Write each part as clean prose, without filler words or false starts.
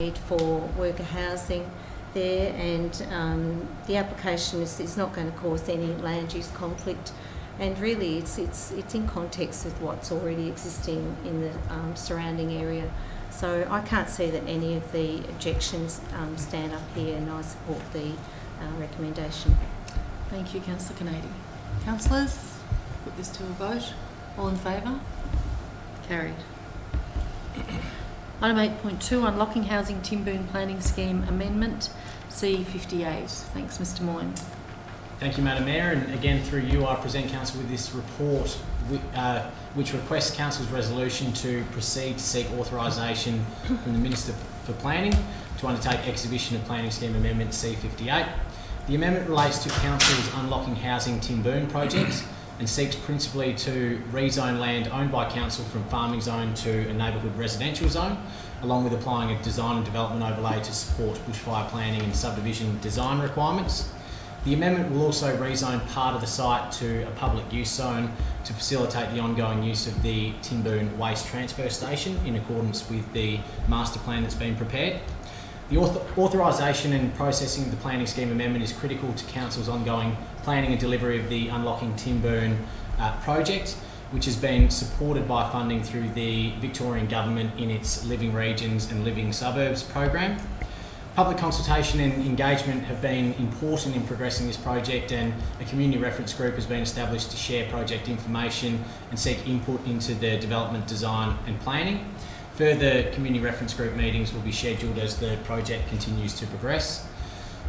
need for worker housing there, and the application is not going to cause any land use conflict, and really it's in context with what's already existing in the surrounding area. So I can't see that any of the objections stand up here, and I support the recommendation. Thank you, Councillor Kennedy. Councillors, put this to a vote. All in favour? Carried. Item 8.2, Unlocking Housing Timboon Planning Scheme Amendment C58. Thanks, Mr Moyne. Thank you, Madam Mayor, and again through you I present Council with this report which requests Council's resolution to proceed to seek authorisation from the Minister for Planning to undertake exhibition of Planning Scheme Amendment C58. The amendment relates to Council's Unlocking Housing Timboon project and seeks principally to rezone land owned by Council from farming zone to a neighbourhood residential zone, along with applying a design and development overlay to support bushfire planning and subdivision design requirements. The amendment will also rezone part of the site to a public use zone to facilitate the ongoing use of the Timboon Waste Transfer Station in accordance with the master plan that's been prepared. The authorisation and processing of the planning scheme amendment is critical to Council's ongoing planning and delivery of the Unlocking Timboon project, which has been supported by funding through the Victorian Government in its Living Regions and Living Suburbs program. Public consultation and engagement have been important in progressing this project, and a community reference group has been established to share project information and seek input into the development, design and planning. Further community reference group meetings will be scheduled as the project continues to progress.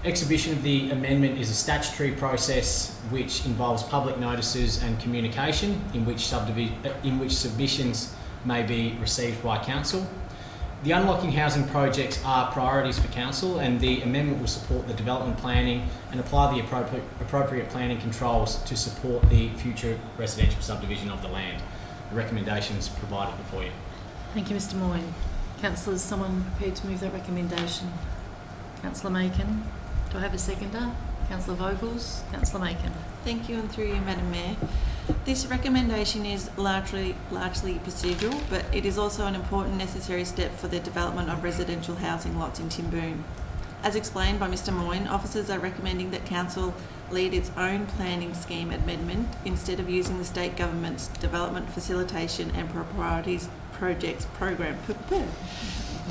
Exhibition of the amendment is a statutory process which involves public notices and communication in which submissions may be received by Council. The unlocking housing projects are priorities for Council, and the amendment will support the development planning and apply the appropriate planning controls to support the future residential subdivision of the land. The recommendation is provided before you. Thank you, Mr Moyne. Councillors, someone prepared to move that recommendation? Councillor Makin. Do I have a seconder? Councillor Vogels. Councillor Makin. Thank you, and through you, Madam Mayor. This recommendation is largely procedural, but it is also an important necessary step for the development of residential housing lots in Timboon. As explained by Mr Moyne, officers are recommending that Council lead its own planning scheme amendment instead of using the state government's development facilitation and priorities projects program.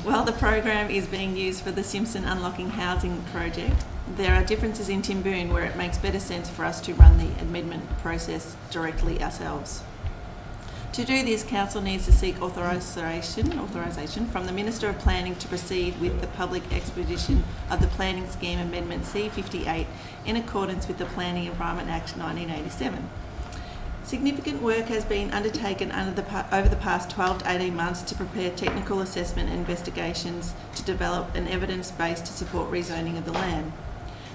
While the program is being used for the Simpson Unlocking Housing project, there are differences in Timboon where it makes better sense for us to run the amendment process directly ourselves. To do this, Council needs to seek authorisation from the Minister of Planning to proceed with the public expedition of the Planning Scheme Amendment C58 in accordance with the Planning Environment Act 1987. Significant work has been undertaken over the past 12 to 18 months to prepare technical assessment and investigations to develop an evidence base to support rezoning of the land.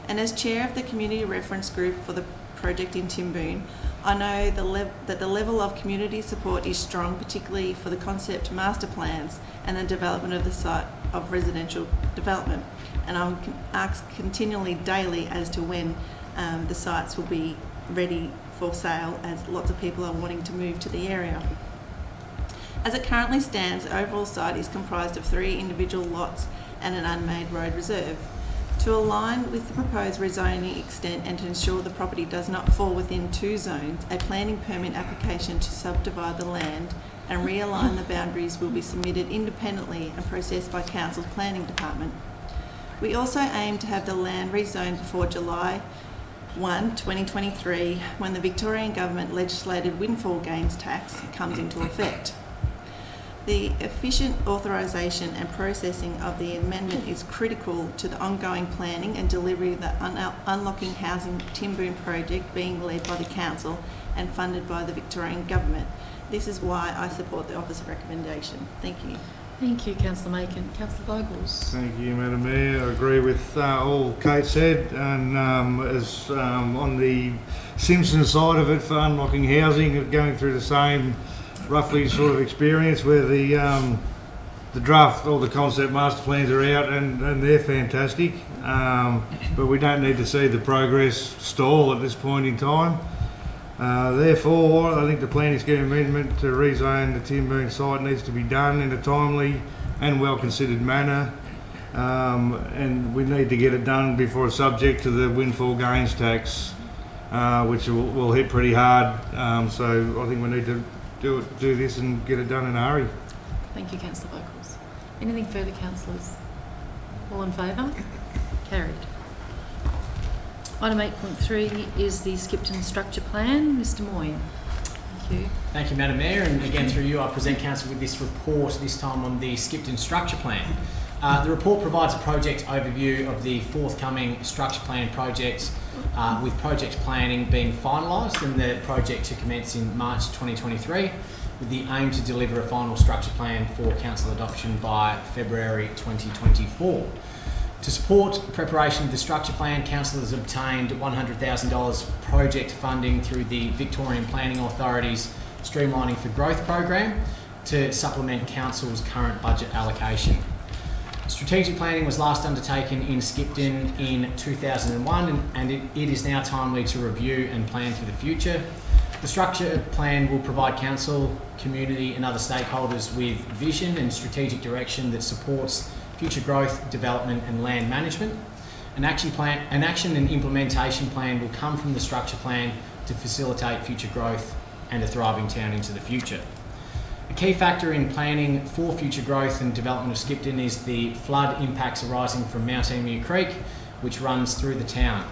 And as Chair of the Community Reference Group for the project in Timboon, I know that the level of community support is strong, particularly for the concept master plans and the development of the site of residential development. And I'm asked continually daily as to when the sites will be ready for sale, as lots of people are wanting to move to the area. As it currently stands, the overall site is comprised of 3 individual lots and an unmade road reserve. To align with the proposed rezoning extent and to ensure the property does not fall within 2 zones, a planning permit application to subdivide the land and realign the boundaries will be submitted independently and processed by Council's Planning Department. We also aim to have the land rezoned before July 1, 2023, when the Victorian Government legislated windfall gains tax comes into effect. The efficient authorisation and processing of the amendment is critical to the ongoing planning and delivery of the Unlocking Housing Timboon project being led by the Council and funded by the Victorian Government. This is why I support the officer recommendation. Thank you. Thank you, Councillor Makin. Councillor Vogels. Thank you, Madam Mayor. I agree with all Kate said, and as on the Simpson side of it for unlocking housing, going through the same roughly sort of experience where the draft, all the concept master plans are out and they're fantastic, but we don't need to see the progress stall at this point in time. Therefore, I think the planning scheme amendment to rezone the Timboon site needs to be done in a timely and well considered manner. and we need to get it done before it's subject to the windfall gains tax, which will hit pretty hard. So I think we need to do this and get it done in a hurry. Thank you, Councillor Vocals. Anything further, councillors? All in favour? Carried. Item 8.3 is the Skipton Structure Plan. Mr Moyne. Thank you. Thank you, Madam Mayor, and again through you I present Council with this report, this time on the Skipton Structure Plan. The report provides a project overview of the forthcoming structure plan projects, with project planning being finalised and the project to commence in March 2023, with the aim to deliver a final structure plan for council adoption by February 2024. To support preparation of the structure plan, council has obtained $100,000 project funding through the Victorian Planning Authority's Streamlining for Growth program to supplement council's current budget allocation. Strategic planning was last undertaken in Skipton in 2001, and it is now timely to review and plan for the future. The structure plan will provide council, community and other stakeholders with vision and strategic direction that supports future growth, development and land management. An action and implementation plan will come from the structure plan to facilitate future growth and a thriving town into the future. A key factor in planning for future growth and development of Skipton is the flood impacts arising from Mount Emu Creek, which runs through the town.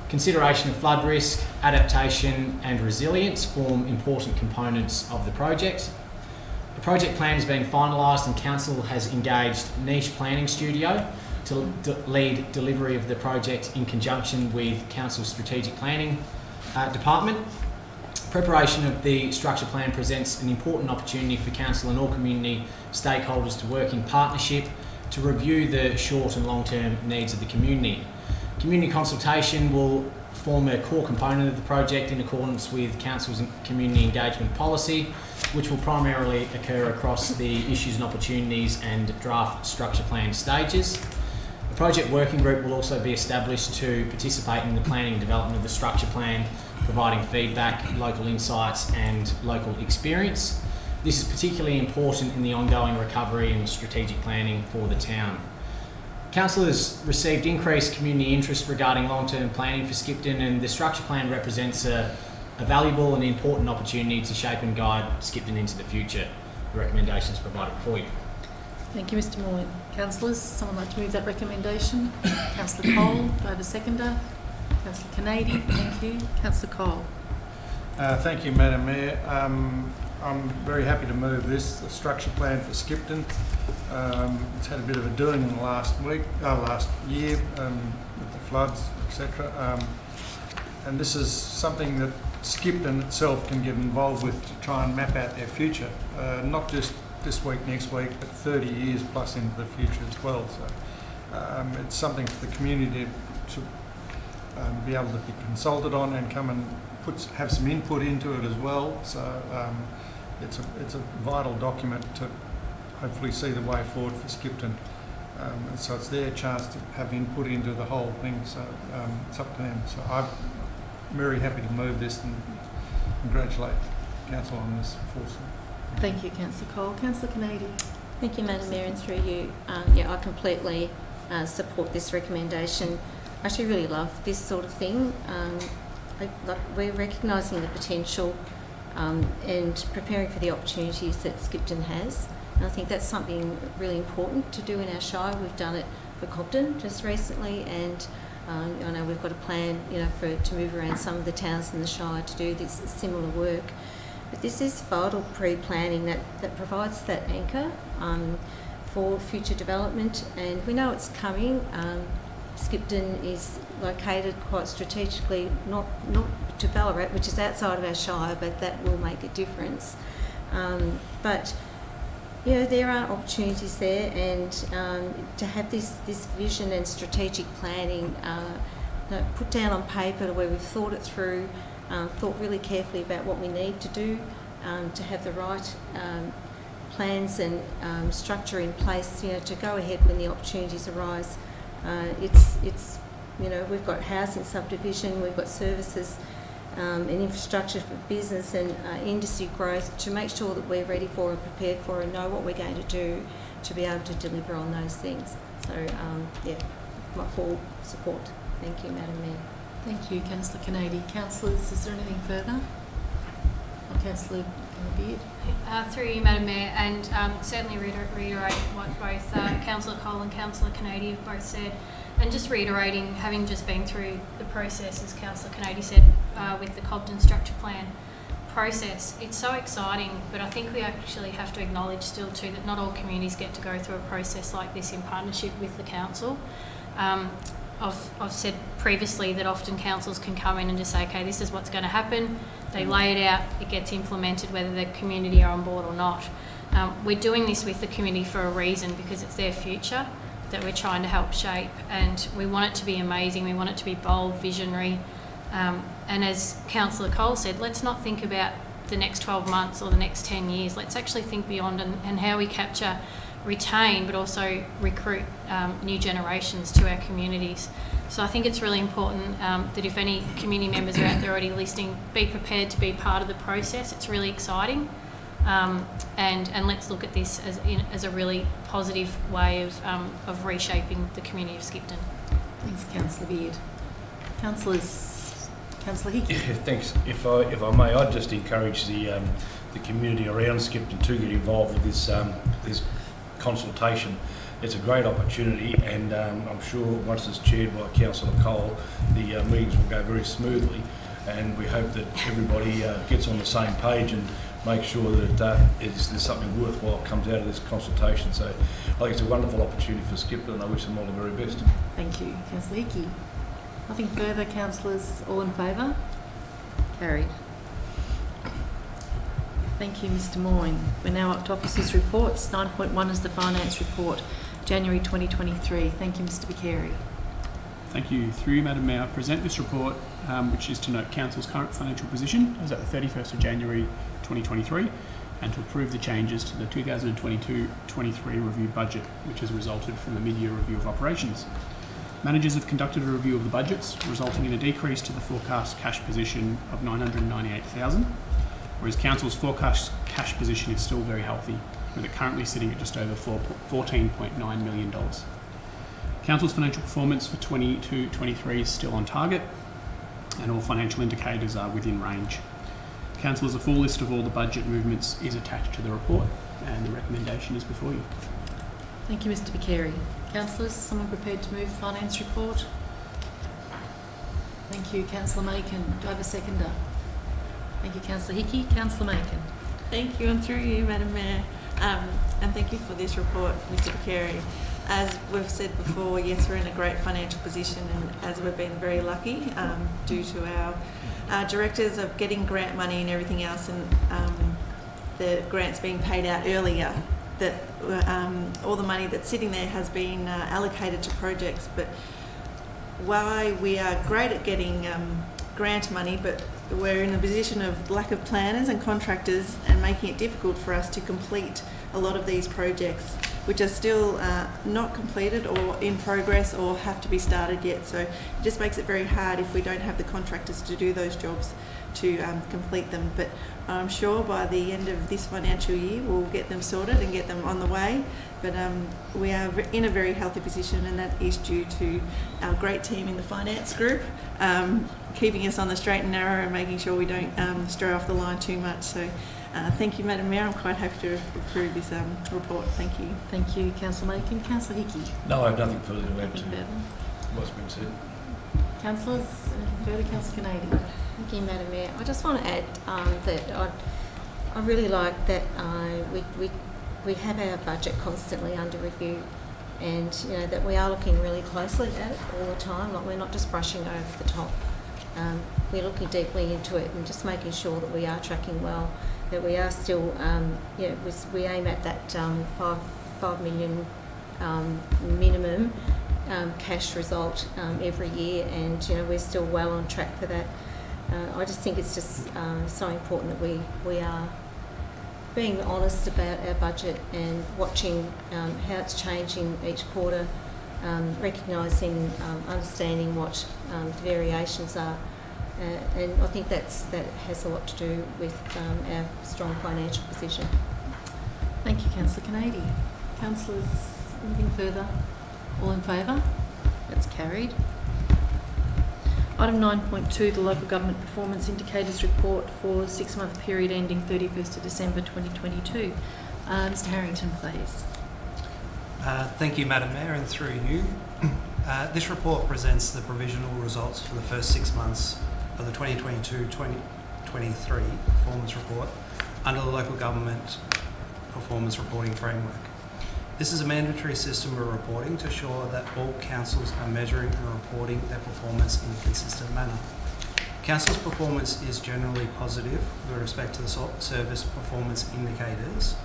Consideration of flood risk, adaptation and resilience form important components of the project. The project plan is being finalised and council has engaged Niche Planning Studio to lead delivery of the project in conjunction with council's strategic planning department. Preparation of the structure plan presents an important opportunity for council and all community stakeholders to work in partnership to review the short and long-term needs of the community. Community consultation will form a core component of the project in accordance with council's community engagement policy, which will primarily occur across the issues and opportunities and draft structure plan stages. A project working group will also be established to participate in the planning and development of the structure plan, providing feedback, local insights and local experience. This is particularly important in the ongoing recovery and strategic planning for the town. Council has received increased community interest regarding long-term planning for Skipton, and the structure plan represents a valuable and important opportunity to shape and guide Skipton into the future. The recommendations provided for you. Thank you, Mr Moyne. Councillors, someone like to move that recommendation? Councillor Cole, do I have a seconder? Councillor Canady, thank you. Councillor Cole. Thank you, Madam Mayor. I'm very happy to move this structure plan for Skipton. It's had a bit of a doing in the last year with the floods, etc. And this is something that Skipton itself can get involved with to try and map out their future, not just this week, next week, but 30 years plus into the future as well. So it's something for the community to be able to be consulted on and come and have some input into it as well. So it's a vital document to hopefully see the way forward for Skipton. And so it's their chance to have input into the whole thing. So it's up to them. So I'm very happy to move this and congratulate Council on this foresight. Thank you, Councillor Cole. Councillor Canady. Thank you, Madam Mayor, and through you. I completely support this recommendation. I actually really love this sort of thing. We're recognising the potential and preparing for the opportunities that Skipton has. And I think that's something really important to do in our Shire. We've done it for Cobden just recently, and I know we've got a plan, to move around some of the towns in the Shire to do this similar work. But this is vital pre-planning that provides that anchor for future development, and we know it's coming. Skipton is located quite strategically, not to Ballarat, which is outside of our Shire, but that will make a difference. But there are opportunities there, and to have this vision and strategic planning put down on paper to where we've thought it through, thought really carefully about what we need to do, to have the right plans and structure in place, to go ahead when the opportunities arise. We've got housing subdivision, we've got services and infrastructure for business and industry growth to make sure that we're ready for and prepared for and know what we're going to do to be able to deliver on those things. So, yeah, my full support. Thank you, Madam Mayor. Thank you, Councillor Canady. Councillors, is there anything further? Oh, Councillor Beard. Through you, Madam Mayor, and certainly reiterate what both Councillor Cole and Councillor Canady have both said, and just reiterating, having just been through the process, as Councillor Canady said, with the Cobden Structure Plan process, it's so exciting, but I think we actually have to acknowledge still too that not all communities get to go through a process like this in partnership with the council. I've said previously that often councils can come in and just say, okay, this is what's going to happen. They lay it out, it gets implemented whether the community are on board or not. We're doing this with the community for a reason, because it's their future that we're trying to help shape, and we want it to be amazing, we want it to be bold, visionary, and as Councillor Cole said, let's not think about the next 12 months or the next 10 years. Let's actually think beyond and how we capture, retain, but also recruit new generations to our communities. So I think it's really important that if any community members are out there already listening, be prepared to be part of the process. It's really exciting, and let's look at this as a really positive way of reshaping the community of Skipton. Thanks, Councillor Beard. Councillors, Councillor Hickey. Yeah, thanks. If I may, I'd just encourage the community around Skipton to get involved with this consultation. It's a great opportunity, and I'm sure once it's chaired by Councillor Cole, the meetings will go very smoothly, and we hope that everybody gets on the same page and makes sure that there's something worthwhile comes out of this consultation. So I think it's a wonderful opportunity for Skipton, and I wish them all the very best. Thank you. Councillor Hickey. Nothing further, councillors. All in favour? Carried. Thank you, Mr Moyne. We're now up to officers' reports. 9.1 is the finance report, January 2023. Thank you, Mr Vicari. Thank you. Through you, Madam Mayor, I present this report, which is to note Council's current financial position as at the 31st of January 2023, and to approve the changes to the 2022-23 review budget, which has resulted from the mid-year review of operations. Managers have conducted a review of the budgets, resulting in a decrease to the forecast cash position of $998,000, whereas Council's forecast cash position is still very healthy, with it currently sitting at just over $14.9 million. Council's financial performance for 22-23 is still on target, and all financial indicators are within range. Councillors, a full list of all the budget movements is attached to the report, and the recommendation is before you. Thank you, Mr Vicari. Councillors, someone prepared to move the finance report? Thank you, Councillor Macon. Do I have a seconder? Thank you, Councillor Hickey. Councillor Macon. Thank you, and through you, Madam Mayor, and thank you for this report, Mr Vicari. As we've said before, yes, we're in a great financial position, and as we've been very lucky due to our directors of getting grant money and everything else, and the grants being paid out earlier, that all the money that's sitting there has been allocated to projects. But why we are great at getting grant money, but we're in a position of lack of planners and contractors, and making it difficult for us to complete a lot of these projects, which are still not completed or in progress or have to be started yet. So it just makes it very hard if we don't have the contractors to do those jobs to complete them. But I'm sure by the end of this financial year we'll get them sorted and get them on the way. But we are in a very healthy position, and that is due to our great team in the finance group keeping us on the straight and narrow and making sure we don't stray off the line too much. So thank you, Madam Mayor. I'm quite happy to approve this report. Thank you. Thank you, Councillor Macon. Councillor Hickey. No, I have nothing further to add Nothing to further. what's been said. Councillors, anything further? Councillor Canady. Thank you, Madam Mayor. I just want to add that I really like that we have our budget constantly under review, and that we are looking really closely at it all the time. Like, we're not just brushing over the top. We're looking deeply into it and just making sure that we are tracking well, that we are still, we aim at that $5 million minimum cash result every year, and we're still well on track for that. I just think it's just so important that we are being honest about our budget and watching how it's changing each quarter, recognising, understanding what the variations are, and I think that has a lot to do with our strong financial position. Thank you, Councillor Canady. Councillors, anything further? All in favour? That's carried. Item 9.2, the Local Government Performance Indicators Report for 6-month period ending 31st of December 2022. Mr Harrington, please. Thank you, Madam Mayor, and through you. This report presents the provisional results for the first 6 months of the 2022-2023 performance report under the Local Government Performance Reporting Framework. This is a mandatory system of reporting to ensure that all councils are measuring and reporting their performance in a consistent manner. Council's performance is generally positive with respect to the service performance indicators.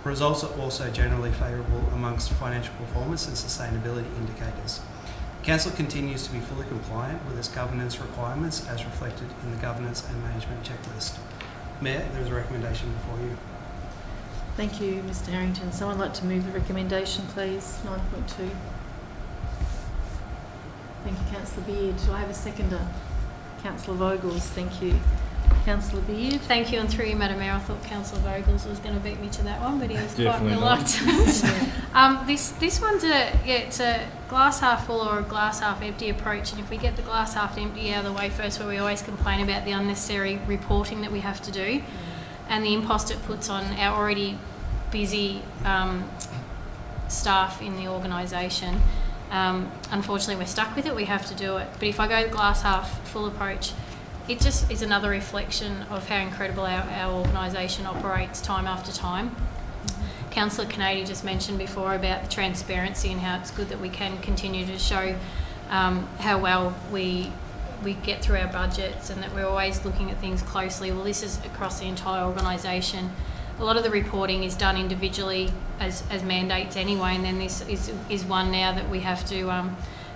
Results are also generally favourable amongst financial performance and sustainability indicators. Council continues to be fully compliant with its governance requirements as reflected in the governance and management checklist. Mayor, there is a recommendation before you. Thank you, Mr Harrington. Someone like to move the recommendation, please? 9.2. Thank you, Councillor Beard. Do I have a seconder? Councillor Vogels, thank you. Councillor Beard. Thank you, and through you, Madam Mayor, I thought Councillor Vogels was going to beat me to that one, but he was Definitely quite reluctant. This one's it's a glass half full or a glass half empty approach, and if we get the glass half empty out of the way first, where we always complain about the unnecessary reporting that we have to do, and the impost it puts on our already busy staff in the organisation. Unfortunately, we're stuck with it. We have to do it. But if I go the glass half full approach, it just is another reflection of how incredible our organisation operates time after time. Councillor Canady just mentioned before about the transparency and how it's good that we can continue to show how well we get through our budgets and that we're always looking at things closely. Well, this is across the entire organisation. A lot of the reporting is done individually as mandates anyway, and then this is one now that we have to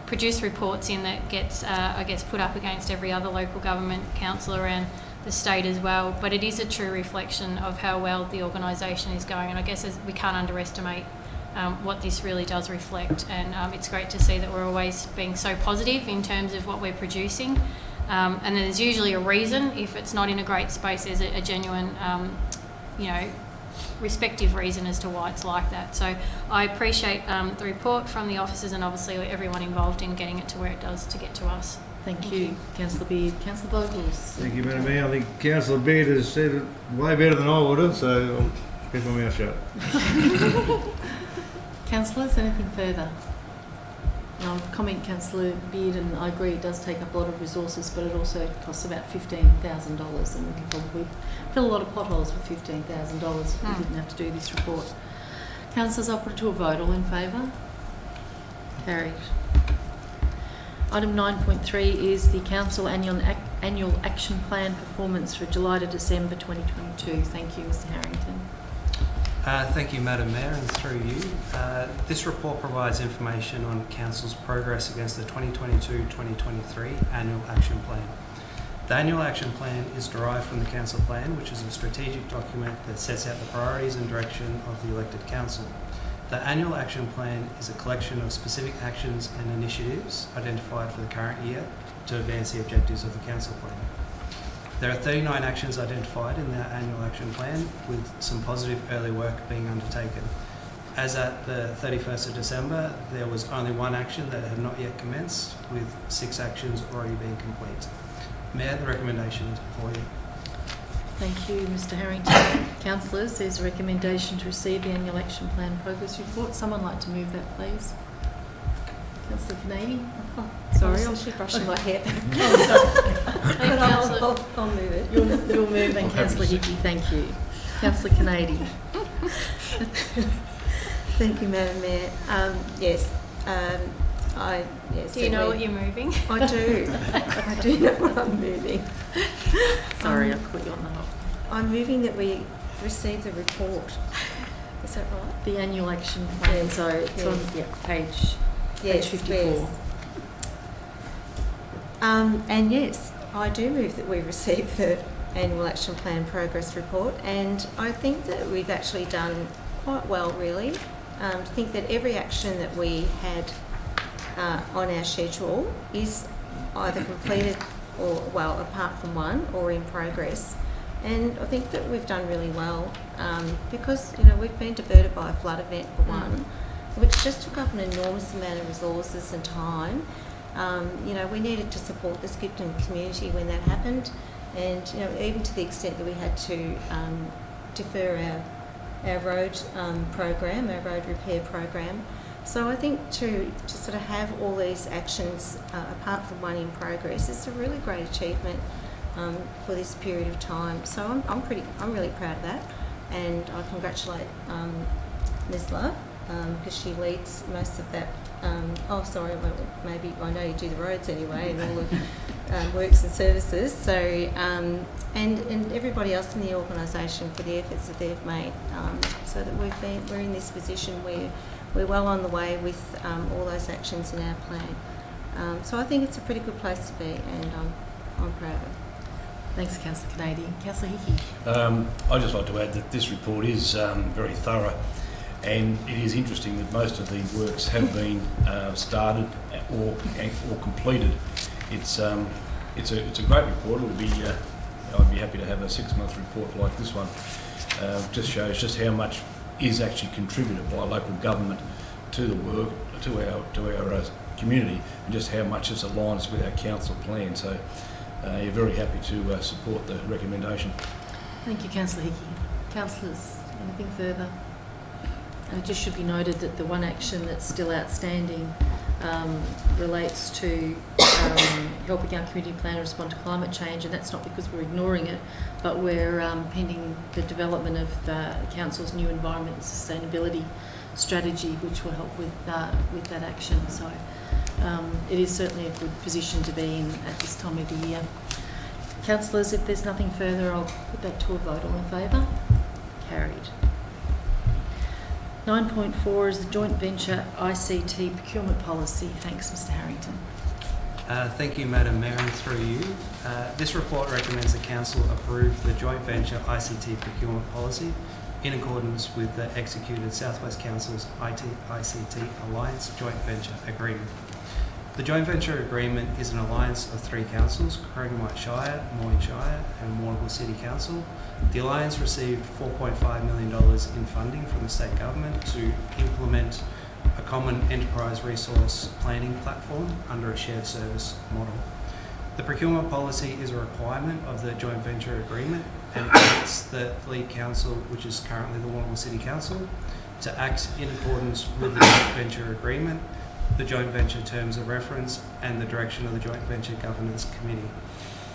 produce reports in that gets, I guess, put up against every other local government council around the state as well. But it is a true reflection of how well the organisation is going, and I guess we can't underestimate what this really does reflect. And it's great to see that we're always being so positive in terms of what we're producing. And there's usually a reason. If it's not in a great space, there's a genuine respective reason as to why it's like that. So I appreciate the report from the officers and obviously everyone involved in getting it to where it does to get to us. Thank you, Councillor Beard. Councillor Vogels. Thank you, Madam Mayor. I think Councillor Beard has said it way better than I would have, so I'll keep my mouth shut. Councillors, anything further? I'll comment, Councillor Beard, and I agree it does take up a lot of resources, but it also costs about $15,000, and we can probably fill a lot of potholes for $15,000 if we didn't have to do this report. Councillors, I'll put it to a vote. All in favour? Carried. Item 9.3 is the Council Annual Action Plan performance for July to December 2022. Thank you, Mr Harrington. Thank you, Madam Mayor, and through you. This report provides information on Council's progress against the 2022-2023 Annual Action Plan. The Annual Action Plan is derived from the Council Plan, which is a strategic document that sets out the priorities and direction of the elected Council. The Annual Action Plan is a collection of specific actions and initiatives identified for the current year to advance the objectives of the Council Plan. There are 39 actions identified in the Annual Action Plan, with some positive early work being undertaken. As at the 31st of December, there was only one action that had not yet commenced, with 6 actions already being complete. Mayor, the recommendation is before you. Thank you, Mr Harrington. Councillors, there's a recommendation to receive the Annual Action Plan Progress Report. Someone like to move that, please? Councillor Canady? Oh, Sorry, I'm actually brushing my hair back. But I'll move it. You'll move, and Councillor Hickey, thank you. Councillor Canady. Thank you, Madam Mayor. Yes. Do you know what you're moving? I do. I do know what I'm moving. Sorry, I put you on the hop. I'm moving that we receive the report. Is that right? The Annual Action Plan, Yes, so it's yes. on page Yes, 54. yes. And yes, I do move that we receive the Annual Action Plan Progress Report, and I think that we've actually done quite well, really. I think that every action that we had on our schedule is either completed or, well, apart from one, or in progress. And I think that we've done really well because, we've been diverted by a flood event for one. which just took up an enormous amount of resources and time. We needed to support the Skipton community when that happened, and even to the extent that we had to defer our road program, our road repair program. So I think to sort of have all these actions, apart from one in progress, is a really great achievement for this period of time. So I'm really proud of that, and I congratulate Ms. Love because she leads most of that. Maybe I know you do the roads anyway and all the works and services. So and everybody else in the organisation for the efforts that they've made, so that we're in this position where we're well on the way with all those actions in our plan. So I think it's a pretty good place to be, and I'm proud of it. Thanks, Councillor Canadian. Councillor Hickey. I'd just like to add that this report is very thorough, and it is interesting that most of the works have been started or completed. It's a great report. I'd be happy to have a 6-month report like this one. Just shows just how much is actually contributed by local government to the work, to our community, and just how much this aligns with our council plan. So you're very happy to support the recommendation. Thank you, Councillor Hickey. Councillors, anything further? And it just should be noted that the one action that's still outstanding relates to helping our community plan respond to climate change, and that's not because we're ignoring it, but we're pending the development of the Council's new environment and sustainability strategy, which will help with that action. So it is certainly a good position to be in at this time of the year. Councillors, if there's nothing further, I'll put that to a vote. All in favour? Carried. 9.4 is the joint venture ICT procurement policy. Thanks, Mr Harrington. Thank you, Madam Mayor, and through you. This report recommends the Council approve the joint venture ICT procurement policy in accordance with the executed South West Council's ICT Alliance joint venture agreement. The joint venture agreement is an alliance of 3 councils, Corangamite Shire, Moyne Shire and Warrnambool City Council. The alliance received $4.5 million in funding from the state government to implement a common enterprise resource planning platform under a shared service model. The procurement policy is a requirement of the joint venture agreement, and it commits the lead council, which is currently the Warrnambool City Council, to act in accordance with the joint venture agreement, the joint venture terms of reference and the direction of the joint venture governance committee.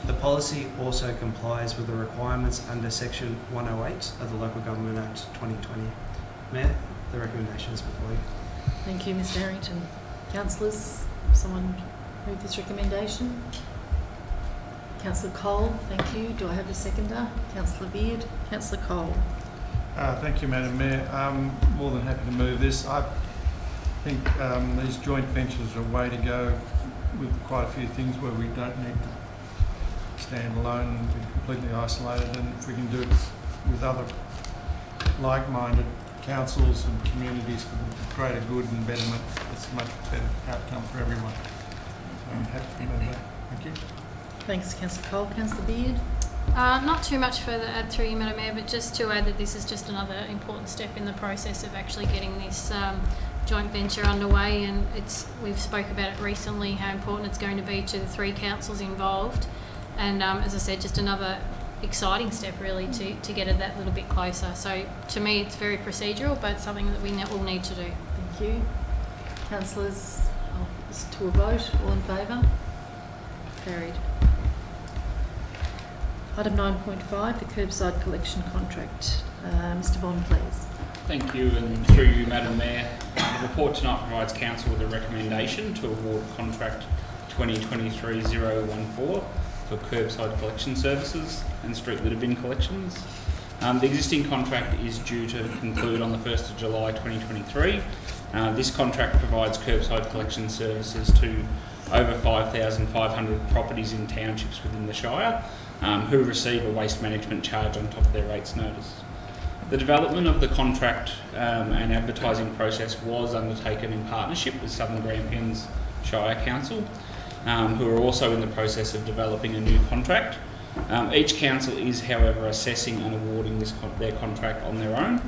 The policy also complies with the requirements under section 108 of the Local Government Act 2020. Mayor, the recommendation is before you. Thank you, Mr Harrington. Councillors, someone move this recommendation? Councillor Cole, thank you. Do I have a seconder? Councillor Beard. Councillor Cole. Thank you, Madam Mayor. I'm more than happy to move this. I think these joint ventures are a way to go with quite a few things where we don't need to stand alone and be completely isolated, and if we can do it with other like-minded councils and communities for the greater good and betterment, it's a much better outcome for everyone. So I'm happy to move that. Thank you. Thanks, Councillor Cole. Councillor Beard. Not too much further to add through you, Madam Mayor, but just to add that this is just another important step in the process of actually getting this joint venture underway, and we've spoke about it recently, how important it's going to be to the 3 councils involved, and as I said, just another exciting step really to get it that little bit closer. So to me it's very procedural, but something that we will need to do. Thank you. Councillors, I'll put this to a vote. All in favour? Carried. Item 9.5, the curbside collection contract. Mr Bond, please. Thank you, and through you, Madam Mayor. The report tonight provides Council with a recommendation to award contract 2023-014 for curbside collection services and street litter bin collections. The existing contract is due to conclude on the 1st of July 2023. This contract provides curbside collection services to over 5,500 properties in townships within the Shire who receive a waste management charge on top of their rates notice. The development of the contract and advertising process was undertaken in partnership with Southern Grampians Shire Council, who are also in the process of developing a new contract. Each council is, however, assessing and awarding their contract on their own.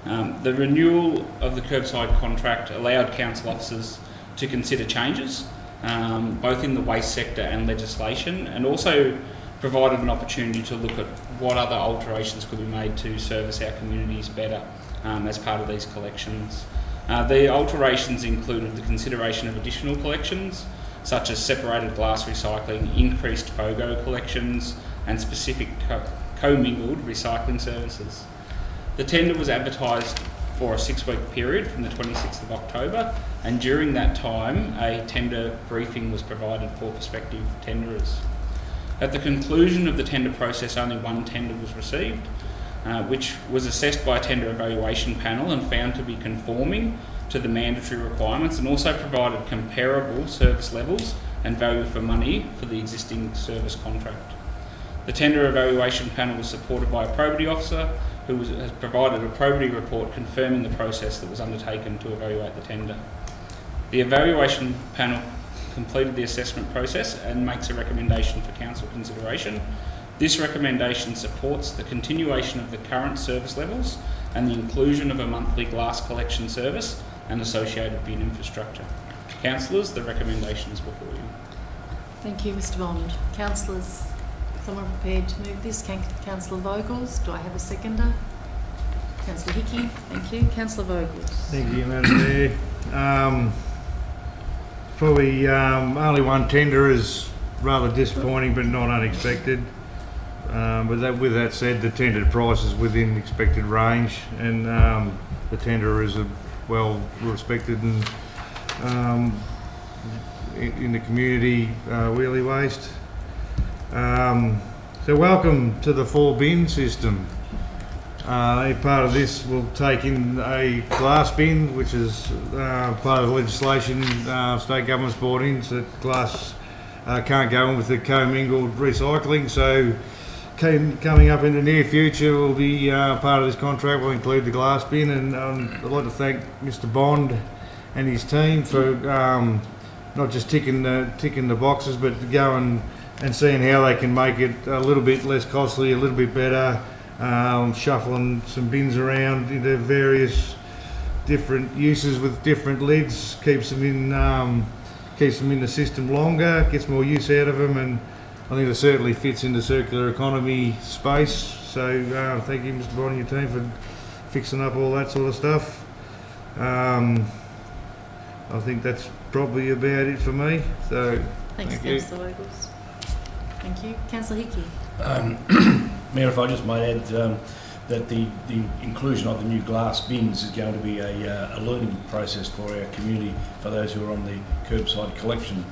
The renewal of the curbside contract allowed council officers to consider changes, both in the waste sector and legislation, and also provided an opportunity to look at what other alterations could be made to service our communities better as part of these collections. The alterations included the consideration of additional collections, such as separated glass recycling, increased FOGO collections, and specific commingled recycling services. The tender was advertised for a 6-week period from the 26th of October, and during that time a tender briefing was provided for prospective tenderers. At the conclusion of the tender process, only one tender was received, which was assessed by a tender evaluation panel and found to be conforming to the mandatory requirements, and also provided comparable service levels and value for money for the existing service contract. The tender evaluation panel was supported by a probity officer who has provided a probity report confirming the process that was undertaken to evaluate the tender. The evaluation panel completed the assessment process and makes a recommendation for council consideration. This recommendation supports the continuation of the current service levels and the inclusion of a monthly glass collection service and associated bin infrastructure. Councillors, the recommendation is before you. Thank you, Mr Bond. Councillors, someone prepared to move this? Councillor Vogels, do I have a seconder? Councillor Hickey, thank you. Councillor Vogels. Thank you, Madam Mayor. Probably only one tender is rather disappointing but not unexpected. But with that said, the tendered price is within expected range, and the tenderer is a well respected and in the community, Wheelie Waste. So welcome to the 4-bin system. A part of this will take in a glass bin, which is part of the legislation state government's brought in, so that glass can't go in with the commingled recycling. So coming up in the near future will be part of this contract will include the glass bin, and I'd like to thank Mr Bond and his team for not just ticking the boxes, but going and seeing how they can make it a little bit less costly, a little bit better, shuffling some bins around into various different uses with different lids, keeps them in the system longer, gets more use out of them, and I think it certainly fits in the circular economy space. So thank you, Mr Bond and your team, for fixing up all that sort of stuff. I think that's probably about it for me. So Thanks, thank you. Councillor Vogels. Thank you. Councillor Hickey. Mayor, if I just might add that the inclusion of the new glass bins is going to be a learning process for our community, for those who are on the curbside collection.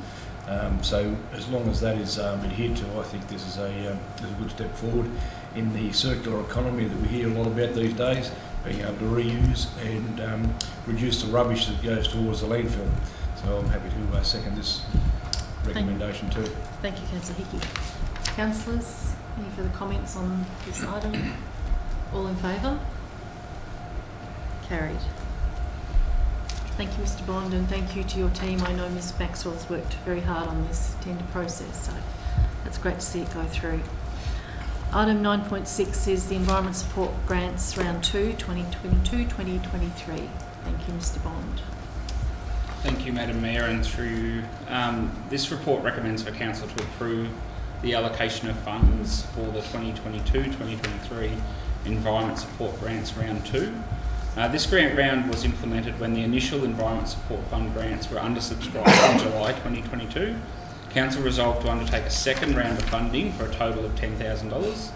So as long as that is adhered to, I think this is a good step forward in the circular economy that we hear a lot about these days, being able to reuse and reduce the rubbish that goes towards the landfill. So I'm happy to second this recommendation too. Thank you, Councillor Hickey. Councillors, any further comments on this item? All in favour? Carried. Thank you, Mr Bond, and thank you to your team. I know Ms Maxwell's worked very hard on this tender process, so that's great to see it go through. Item 9.6 is the Environment Support Grants Round 2, 2022-2023. Thank you, Mr Bond. Thank you, Madam Mayor, and through this report recommends for Council to approve the allocation of funds for the 2022-2023 Environment Support Grants Round 2. This grant round was implemented when the initial Environment Support Fund grants were undersubscribed in July 2022. Council resolved to undertake a second round of funding for a total of $10,000.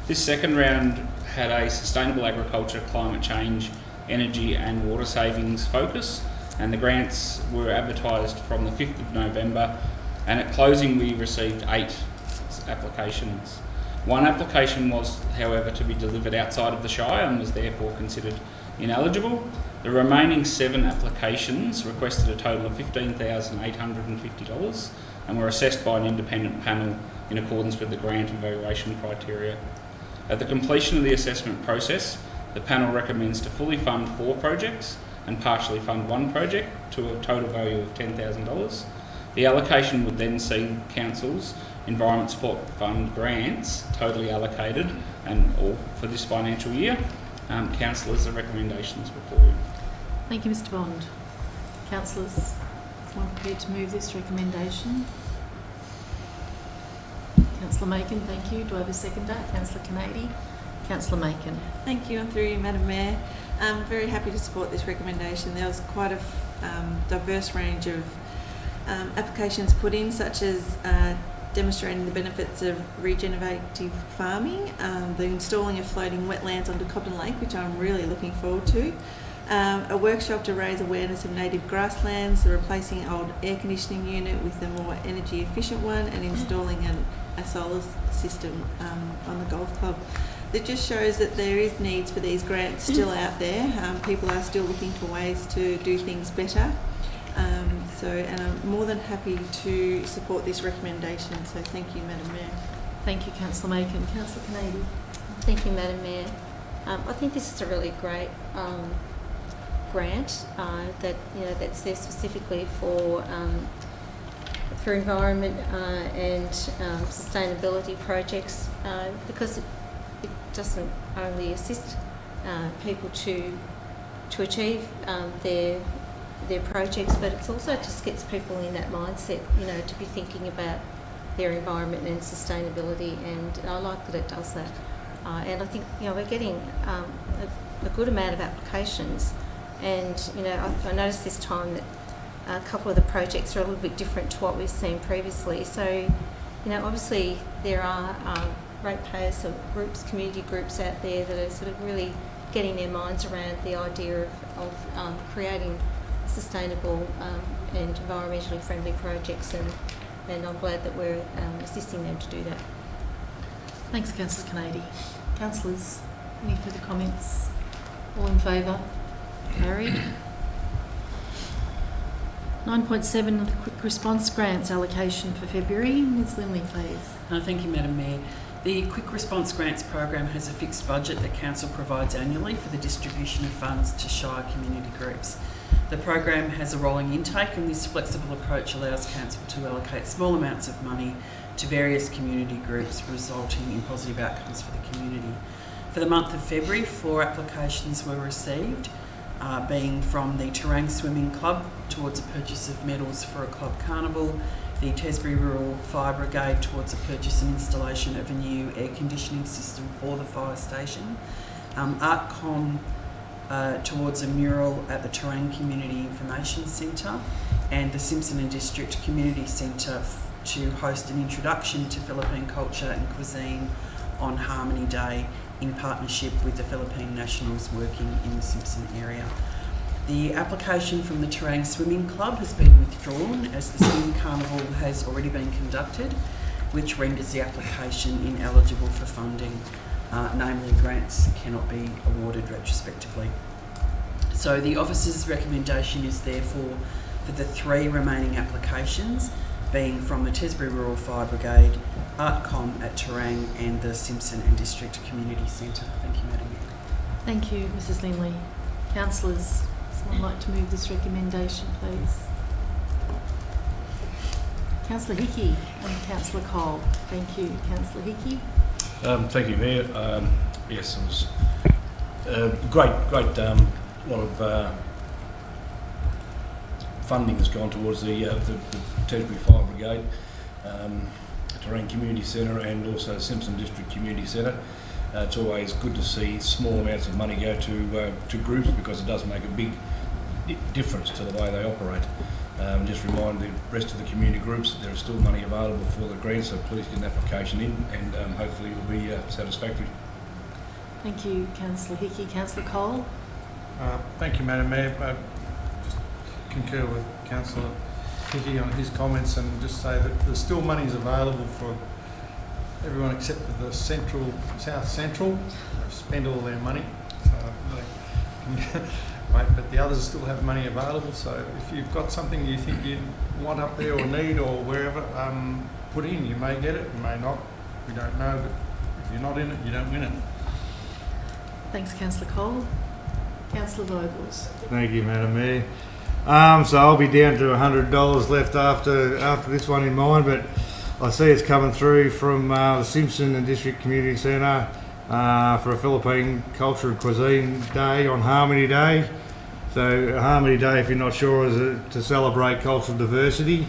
This second round had a sustainable agriculture, climate change, energy and water savings focus, and the grants were advertised from the 5th of November, and at closing we received 8 applications. One application was, however, to be delivered outside of the Shire and was therefore considered ineligible. The remaining 7 applications requested a total of $15,850 and were assessed by an independent panel in accordance with the grant evaluation criteria. At the completion of the assessment process, the panel recommends to fully fund 4 projects and partially fund 1 project to a total value of $10,000. The allocation would then see Council's Environment Support Fund grants totally allocated and all for this financial year, Councillors, the recommendations before you. Thank you, Mr Bond. Councillors, is one prepared to move this recommendation? Councillor Macon, thank you. Do I have a seconder? Councillor Canady. Councillor Macon. Thank you, and through you, Madam Mayor. I'm very happy to support this recommendation. There was quite a diverse range of applications put in, such as demonstrating the benefits of regenerative farming, the installing of floating wetlands onto Cobden Lake, which I'm really looking forward to, a workshop to raise awareness of native grasslands, replacing old air conditioning unit with a more energy efficient one, and installing a solar system on the golf club. That just shows that there is needs for these grants still out there. People are still looking for ways to do things better. And I'm more than happy to support this recommendation. So thank you, Madam Mayor. Thank you, Councillor Macon. Councillor Canady. Thank you, Madam Mayor. I think this is a really great grant that's there specifically for environment and sustainability projects, because it doesn't only assist people to achieve their projects, but it also just gets people in that mindset, to be thinking about their environment and sustainability, and I like that it does that. And I think, we're getting a good amount of applications, and, I noticed this time that a couple of the projects are a little bit different to what we've seen previously. So, obviously there are ratepayers or groups, community groups out there that are sort of really getting their minds around the idea of creating sustainable and environmentally friendly projects, and I'm glad that we're assisting them to do that. Thanks, Councillor Canady. Councillors, any further comments? All in favour? Carried. 9.7 of the quick response grants allocation for February. Ms Lindley, please. Thank you, Madam Mayor. The Quick Response Grants program has a fixed budget that Council provides annually for the distribution of funds to Shire community groups. The program has a rolling intake, and this flexible approach allows Council to allocate small amounts of money to various community groups, resulting in positive outcomes for the community. For the month of February, 4 applications were received, being from the Terang Swimming Club towards a purchase of medals for a club carnival, the Tesbury Rural Fire Brigade towards a purchase and installation of a new air conditioning system for the fire station, ArtCom towards a mural at the Terang Community Information Centre, and the Simpson and District Community Centre to host an introduction to Philippine culture and cuisine on Harmony Day in partnership with the Philippine nationals working in the Simpson area. The application from the Terang Swimming Club has been withdrawn as the swim carnival has already been conducted, which renders the application ineligible for funding, namely grants cannot be awarded retrospectively. So the officer's recommendation is therefore for the 3 remaining applications, being from the Tesbury Rural Fire Brigade, ArtCom at Terang, and the Simpson and District Community Centre. Thank you, Madam Mayor. Thank you, Mrs Lindley. Councillors, someone like to move this recommendation, please? Councillor Hickey and Councillor Cole. Thank you. Councillor Hickey. Thank you, Mayor. Yes, it was great. Lot of funding has gone towards the Tesbury Fire Brigade, Terang Community Centre, and also Simpson District Community Centre. It's always good to see small amounts of money go to groups, because it does make a big difference to the way they operate. Just remind the rest of the community groups that there is still money available for the grant, so please get an application in, and hopefully it will be satisfactory. Thank you, Councillor Hickey. Councillor Cole. Thank you, Madam Mayor. I just concur with Councillor Hickey on his comments, and just say that there's still monies available for everyone except for the South Central. They've spent all their money, so but the others still have money available. So if you've got something you think you want up there or need or wherever, put in. You may get it, you may not. We don't know, but if you're not in it, you don't win it. Thanks, Councillor Cole. Councillor Vogels. Thank you, Madam Mayor. So I'll be down to $100 left after this one in mind, but I see it's coming through from the Simpson and District Community Centre for a Philippine Culture and Cuisine Day on Harmony Day. So Harmony Day, if you're not sure, is to celebrate cultural diversity.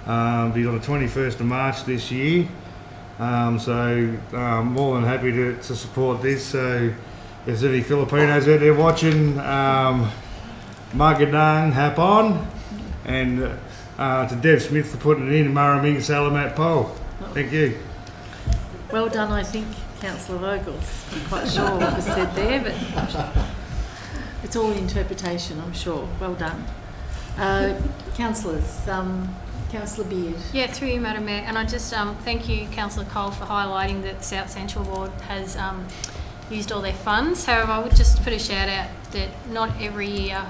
Be on the 21st of March this year. More than happy to support this. So if there's any Filipinos out there watching, Magadang Hapon, and to Deb Smith for putting it in, Maraming Salamat Po. Thank you. Well done, I think, Councillor Vogels. I'm quite sure what was said there, but it's all interpretation, I'm sure. Well done. Councillors, Councillor Beard. Yeah, through you, Madam Mayor. And I just thank you, Councillor Cole, for highlighting that South Central Ward has used all their funds. However, I would just put a shout out that not every year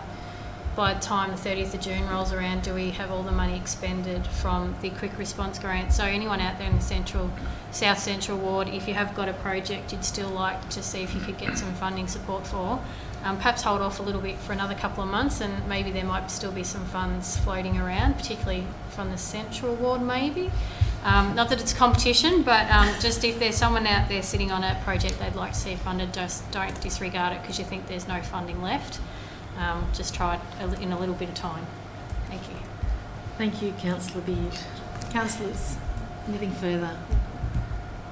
by the time the 30th of June rolls around do we have all the money expended from the quick response grant. So anyone out there in the South Central Ward, if you have got a project you'd still like to see if you could get some funding support for, perhaps hold off a little bit for another couple of months, and maybe there might still be some funds floating around, particularly from the Central Ward maybe. Not that it's competition, but just if there's someone out there sitting on a project they'd like to see funded, just don't disregard it because you think there's no funding left. Just try it in a little bit of time. Thank you. Thank you, Councillor Beard. Councillors, anything further?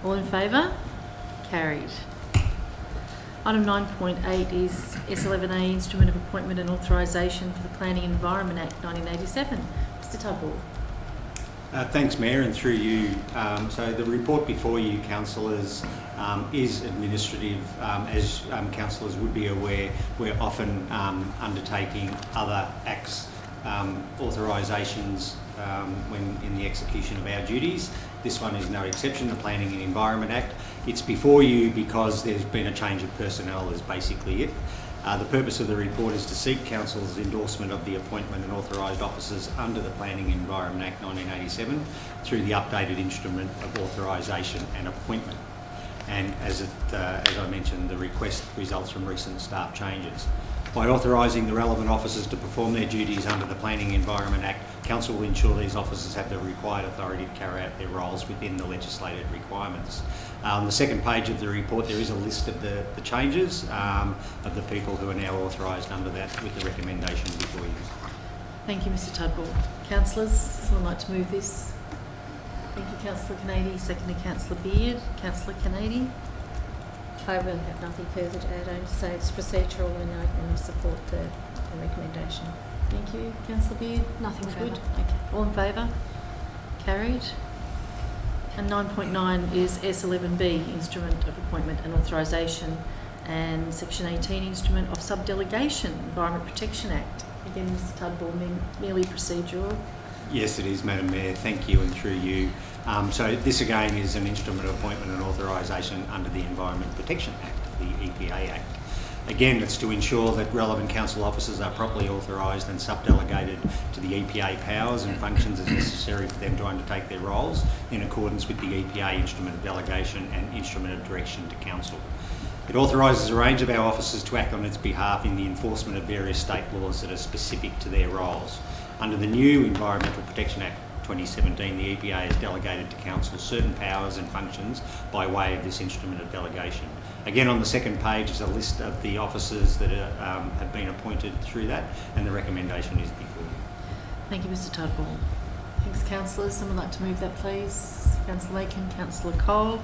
All in favour? Carried. Item 9.8 is S11A, Instrument of Appointment and Authorisation for the Planning and Environment Act 1987. Mr Tugwell. Thanks, Mayor, and through you. So the report before you, councillors, is administrative. As councillors would be aware, we're often undertaking other acts, authorisations when in the execution of our duties. This one is no exception, the Planning and Environment Act. It's before you because there's been a change of personnel, is basically it. The purpose of the report is to seek Council's endorsement of the appointment and authorised officers under the Planning and Environment Act 1987 through the updated instrument of authorisation and appointment. And as I mentioned, the request results from recent staff changes. By authorising the relevant officers to perform their duties under the Planning and Environment Act, Council will ensure these officers have the required authority to carry out their roles within the legislated requirements. On the second page of the report, there is a list of the changes of the people who are now authorised under that with the recommendation before you. Thank you, Mr Tudwell. Councillors, someone like to move this? Thank you, Councillor Canady. Seconded, Councillor Beard. Councillor Canady. I really have nothing further to add. I would say it's procedural and I support the recommendation. Thank you. Councillor Beard? Nothing All further. good? Okay. All in favour? Carried. And 9.9 is S11B, Instrument of Appointment and Authorisation, and Section 18, Instrument of Subdelegation, Environment Protection Act. Again, Mr Tudwell, merely procedural. Yes, it is, Madam Mayor. Thank you, and through you. So this again is an instrument of appointment and authorisation under the Environment Protection Act, the EPA Act. Again, it's to ensure that relevant council officers are properly authorised and subdelegated to the EPA powers and functions as necessary for them to undertake their roles in accordance with the EPA Instrument of Delegation and Instrument of Direction to Council. It authorises a range of our officers to act on its behalf in the enforcement of various state laws that are specific to their roles. Under the new Environmental Protection Act 2017, the EPA has delegated to Council certain powers and functions by way of this instrument of delegation. Again, on the second page is a list of the officers that have been appointed through that, and the recommendation is before you. Thank you, Mr Tudwell. Thanks, councillors. Someone like to move that, please? Councillor Aiken, Councillor Cole.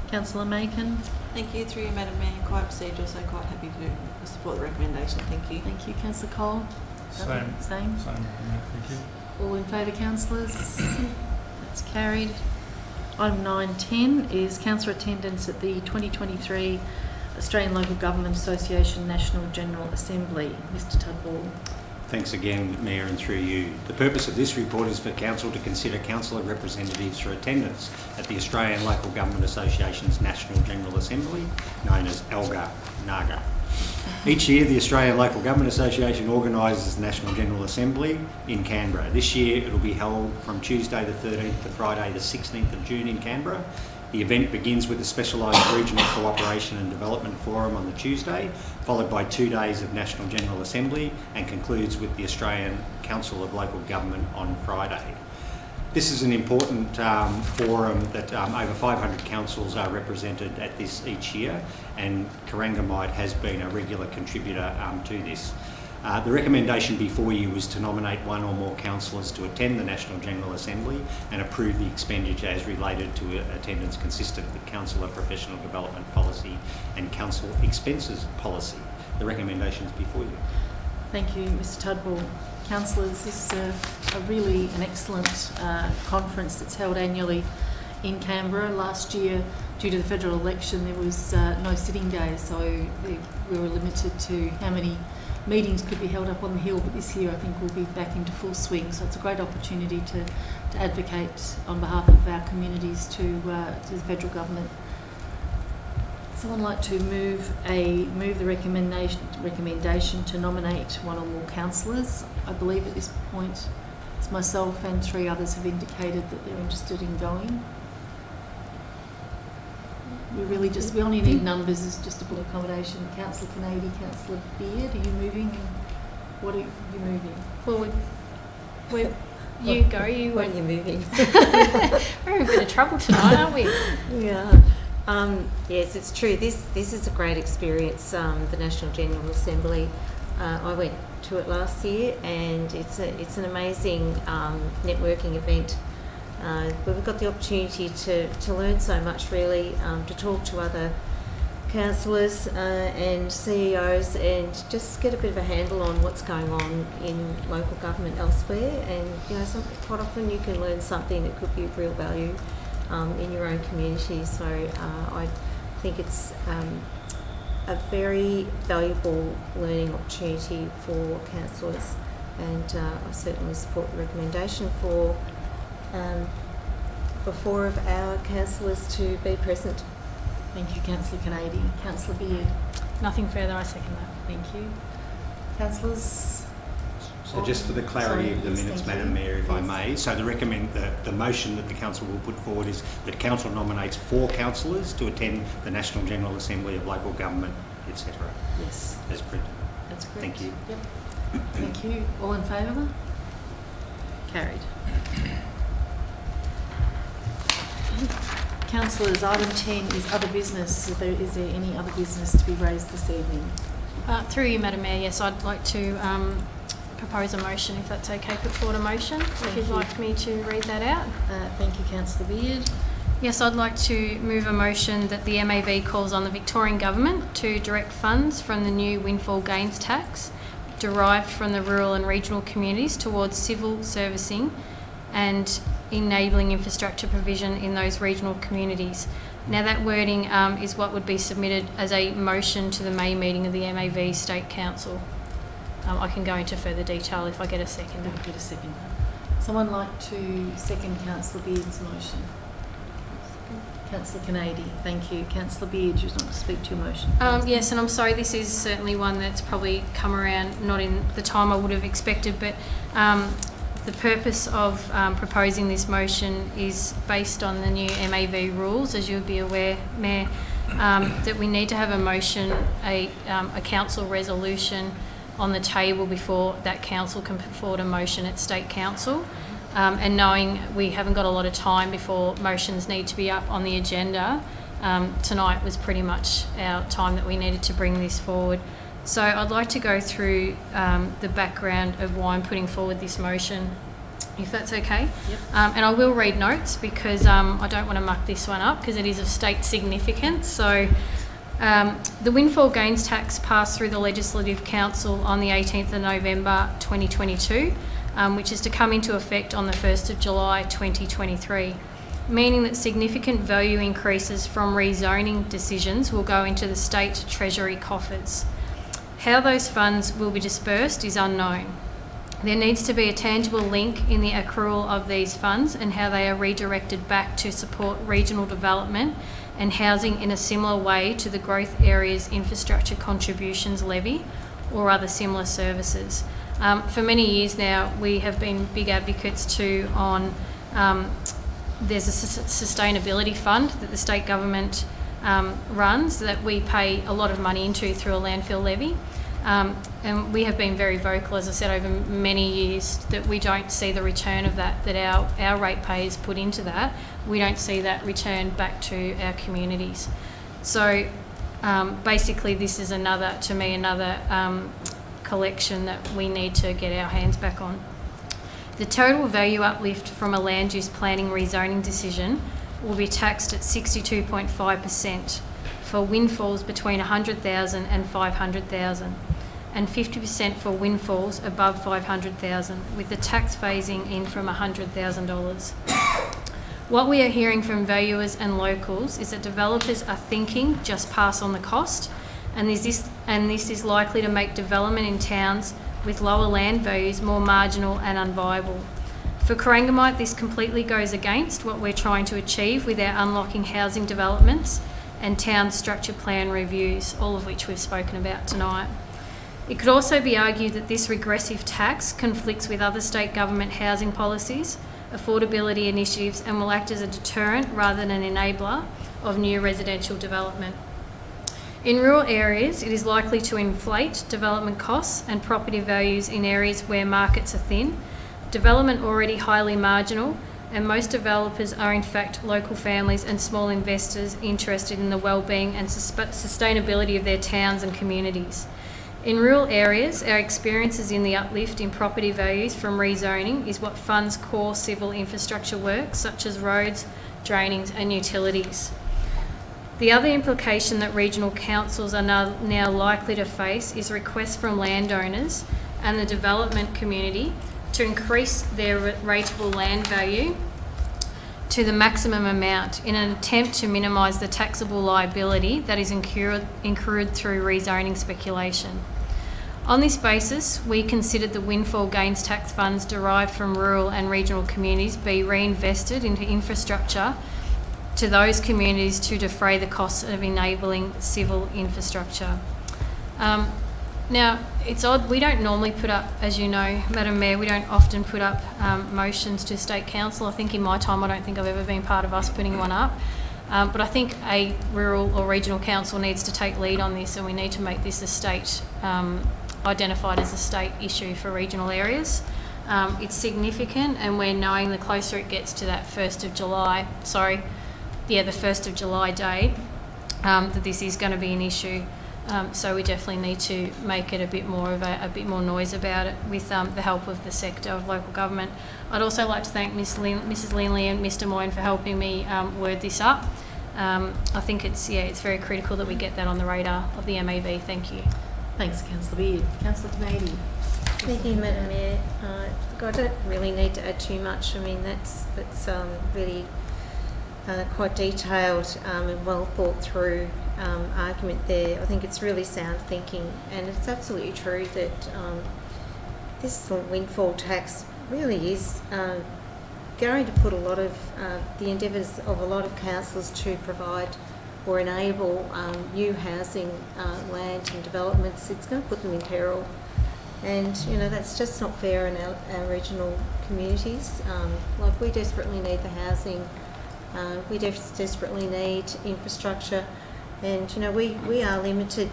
Councillor Macon. Thank you. Through you, Madam Mayor. Quite procedural, so quite happy to support the recommendation. Thank you. Thank you, Councillor Cole. Same. Same. Thank you. All in favour, councillors? That's carried. Item 9.10 is councillor attendance at the 2023 Australian Local Government Association National General Assembly. Mr Tudwell. Thanks again, Mayor, and through you. The purpose of this report is for Council to consider councillor representatives for attendance at the Australian Local Government Association's National General Assembly, known as ALGA-NAGA. Each year, the Australian Local Government Association organises the National General Assembly in Canberra. This year, it will be held from Tuesday the 13th to Friday the 16th of June in Canberra. The event begins with a specialised regional cooperation and development forum on the Tuesday, followed by 2 days of National General Assembly, and concludes with the Australian Council of Local Government on Friday. This is an important forum that over 500 councils are represented at this each year, and Corangamite has been a regular contributor to this. The recommendation before you was to nominate one or more councillors to attend the National General Assembly and approve the expenditure as related to attendance consistent with councillor professional development policy and council expenses policy. The recommendation is before you. Thank you, Mr Tudball. Councillors, this is a really an excellent conference that's held annually in Canberra. Last year, due to the federal election, there was no sitting day, so we were limited to how many meetings could be held up on the hill, but this year I think we'll be back into full swing, so it's a great opportunity to advocate on behalf of our communities to the federal government. Someone like to move the recommendation to nominate one or more councillors. I believe at this point it's myself and 3 others have indicated that they're interested in going. We only need numbers as just to book accommodation. Councillor Kennedy, Councillor Beard, are you moving? What are you moving? Well, you go. You What are you moving? We're in a bit of trouble tonight, aren't we? Yeah. Yes, it's true. This is a great experience, the National General Assembly. I went to it last year, and it's an amazing networking event. We've got the opportunity to learn so much, really, to talk to other councillors and CEOs and just get a bit of a handle on what's going on in local government elsewhere. And, quite often you can learn something that could be of real value in your own community. So I think it's a very valuable learning opportunity for councillors, and I certainly support the recommendation for 4 of our councillors to be present. Thank you, Councillor Kennedy. Councillor Beard. Nothing further, I second that. Thank you. Councillors? So just for the clarity of the minutes, thank Madam you. Mayor, if I Yes. may, so the motion that the council will put forward is that council nominates 4 councillors to attend the National General Assembly of Local Government, etc. Yes, As printed. that's correct. Thank you. Yep. Thank you. All in favour? Carried. Councillors, item 10 is other business. Is there any other business to be raised this evening? Through you, Madam Mayor, yes, I'd like to propose a motion, if that's okay. Put forward a motion, if you'd like me to read that out. Thank you, Councillor Beard. Yes, I'd like to move a motion that the MAV calls on the Victorian Government to direct funds from the new windfall gains tax derived from the rural and regional communities towards civil servicing and enabling infrastructure provision in those regional communities. Now, that wording is what would be submitted as a motion to the May meeting of the MAV State Council. I can go into further detail if I get a second. I'll get a second. Someone like to second Councillor Beard's motion? Councillor Kennedy, thank you. Councillor Beard, you want to speak to your motion? Yes, and I'm sorry, this is certainly one that's probably come around not in the time I would have expected, but the purpose of proposing this motion is based on the new MAV rules, as you'll be aware, Mayor, that we need to have a motion, a council resolution on the table before that council can put forward a motion at State Council. And knowing we haven't got a lot of time before motions need to be up on the agenda, tonight was pretty much our time that we needed to bring this forward. So I'd like to go through the background of why I'm putting forward this motion, if that's okay. Yep. And I will read notes because I don't want to muck this one up because it is of state significance. So the windfall gains tax passed through the Legislative Council on the 18th of November 2022, which is to come into effect on the 1st of July 2023, meaning that significant value increases from rezoning decisions will go into the state treasury coffers. How those funds will be dispersed is unknown. There needs to be a tangible link in the accrual of these funds and how they are redirected back to support regional development and housing in a similar way to the Growth Areas Infrastructure Contributions Levy or other similar services. For many years now, we have been big advocates too on there's a sustainability fund that the state government runs that we pay a lot of money into through a landfill levy. And we have been very vocal, as I said, over many years, that we don't see the return of that our ratepayers put into that. We don't see that return back to our communities. So basically this is another collection that we need to get our hands back on. The total value uplift from a land use planning rezoning decision will be taxed at 62.5% for windfalls between 100,000 and 500,000, and 50% for windfalls above 500,000, with the tax phasing in from $100,000. What we are hearing from valuers and locals is that developers are thinking just pass on the cost, and this is likely to make development in towns with lower land values more marginal and unviable. For Corangamite, this completely goes against what we're trying to achieve with our unlocking housing developments and town structure plan reviews, all of which we've spoken about tonight. It could also be argued that this regressive tax conflicts with other state government housing policies, affordability initiatives, and will act as a deterrent rather than an enabler of new residential development. In rural areas, it is likely to inflate development costs and property values in areas where markets are thin, development already highly marginal, and most developers are in fact local families and small investors interested in the well-being and sustainability of their towns and communities. In rural areas, our experiences in the uplift in property values from rezoning is what funds core civil infrastructure work, such as roads, drainings and utilities. The other implication that regional councils are now likely to face is requests from landowners and the development community to increase their rateable land value to the maximum amount in an attempt to minimise the taxable liability that is incurred through rezoning speculation. On this basis, we considered the windfall gains tax funds derived from rural and regional communities be reinvested into infrastructure to those communities to defray the costs of enabling civil infrastructure. Now, it's odd, we don't normally put up, as you know, Madam Mayor, we don't often put up motions to State Council. I think in my time, I don't think I've ever been part of us putting one up. But I think a rural or regional council needs to take lead on this, and we need to make this a state, identified as a state issue for regional areas. It's significant, and we're knowing the closer it gets to that 1st of July, the 1st of July date, that this is going to be an issue. So we definitely need to make it a bit more noise about it with the help of the sector of local government. I'd also like to thank Mrs. Linley and Mr. Moyne for helping me word this up. I think it's very critical that we get that on the radar of the MAV. Thank you. Thanks, Councillor Beard. Councillor Canady. Thank you, Madam Mayor. I don't really need to add too much. I mean, that's really quite detailed and well thought through argument there. I think it's really sound thinking, and it's absolutely true that this windfall tax really is going to put a lot of the endeavours of a lot of councils to provide or enable new housing land and developments. It's going to put them in peril, and that's just not fair in our regional communities. We desperately need the housing. We desperately need infrastructure, and we are limited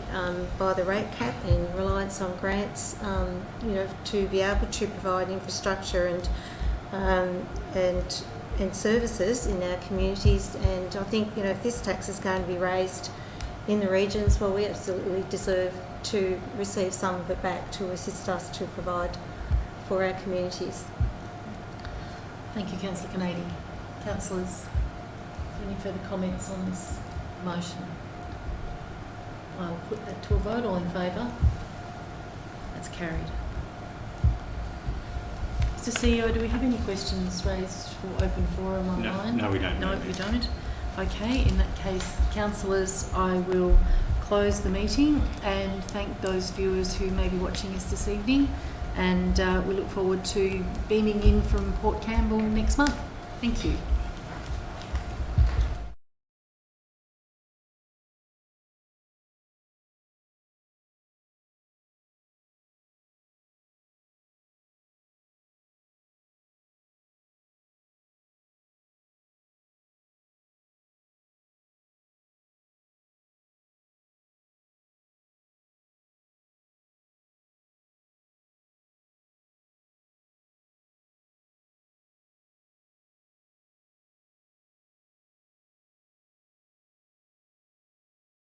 by the rate cap and reliance on grants, to be able to provide infrastructure and services in our communities. And I think if this tax is going to be raised in the regions, well, we absolutely deserve to receive some of it back to assist us to provide for our communities. Thank you, Councillor Canady. Councillors, any further comments on this motion? I'll put that to a vote. All in favour? That's carried. Mr. CEO, do we have any questions raised for open forum online? No, we don't. No, we don't. Okay, in that case, councillors, I will close the meeting and thank those viewers who may be watching us this evening, and we look forward to beaming in from Port Campbell next month. Thank you.